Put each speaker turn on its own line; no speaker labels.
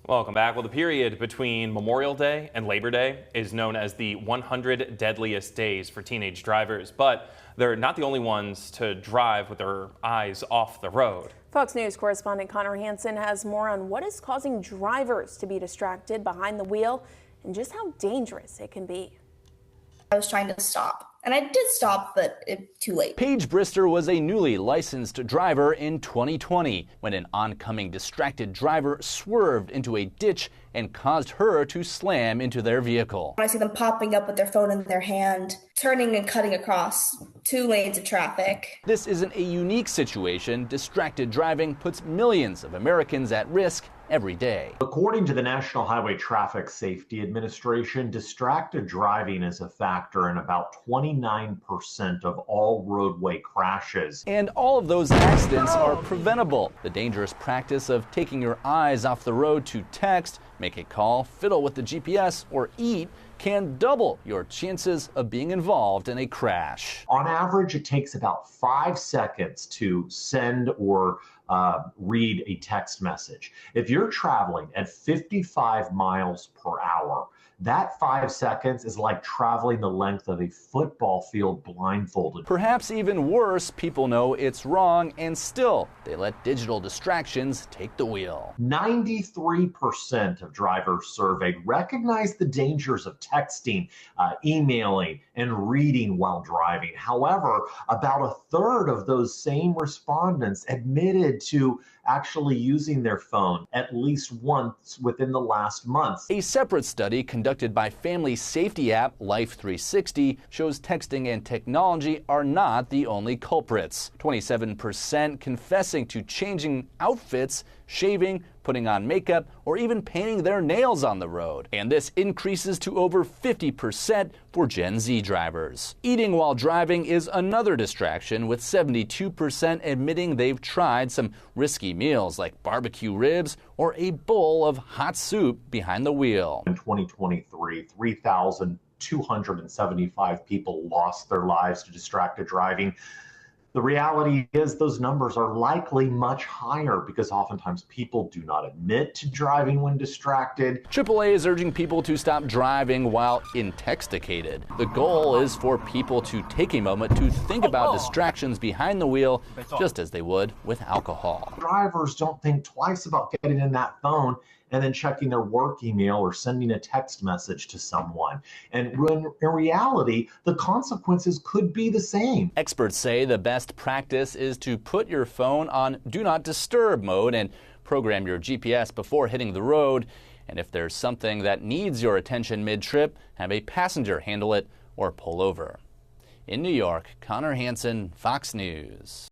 Welcome back. Well, the period between Memorial Day and Labor Day is known as the 100 deadliest days for teenage drivers, but they're not the only ones to drive with their eyes off the road.
Fox News correspondent Connor Hansen has more on what is causing drivers to be distracted behind the wheel and just how dangerous it can be.
I was trying to stop, and I did stop, but too late.
Paige Brister was a newly licensed driver in 2020 when an oncoming distracted driver swerved into a ditch and caused her to slam into their vehicle.
I see them popping up with their phone in their hand, turning and cutting across 2 lanes of traffic.
This isn't a unique situation. Distracted driving puts millions of Americans at risk every day.
According to the National Highway Traffic Safety Administration, distracted driving is a factor in about 29% of all roadway crashes.
And all of those accidents are preventable. The dangerous practice of taking your eyes off the road to text, make a call, fiddle with the GPS, or eat can double your chances of being involved in a crash.
On average, it takes about 5 seconds to send or read a text message. If you're traveling at 55 miles per hour, that 5 seconds is like traveling the length of a football field blindfolded.
Perhaps even worse, people know it's wrong and still they let digital distractions take the wheel.
93% of drivers surveyed recognize the dangers of texting, emailing, and reading while driving. However, about a third of those same respondents admitted to actually using their phone at least once within the last month.
A separate study conducted by family safety app Life360 shows texting and technology are not the only culprits. 27% confessing to changing outfits, shaving, putting on makeup, or even painting their nails on the road. And this increases to over 50% for Gen Z drivers. Eating while driving is another distraction, with 72% admitting they've tried some risky meals like barbecue ribs or a bowl of hot soup behind the wheel.
In 2023, 3,275 people lost their lives to distracted driving. The reality is those numbers are likely much higher because oftentimes people do not admit to driving when distracted.
AAA is urging people to stop driving while intoxicated. The goal is for people to take a moment to think about distractions behind the wheel, just as they would with alcohol.
Drivers don't think twice about getting in that phone and then checking their work email or sending a text message to someone. And when in reality, the consequences could be the same.
Experts say the best practice is to put your phone on Do Not Disturb mode and program your GPS before hitting the road. And if there's something that needs your attention mid-trip, have a passenger handle it or pull over. In New York, Connor Hansen, Fox News.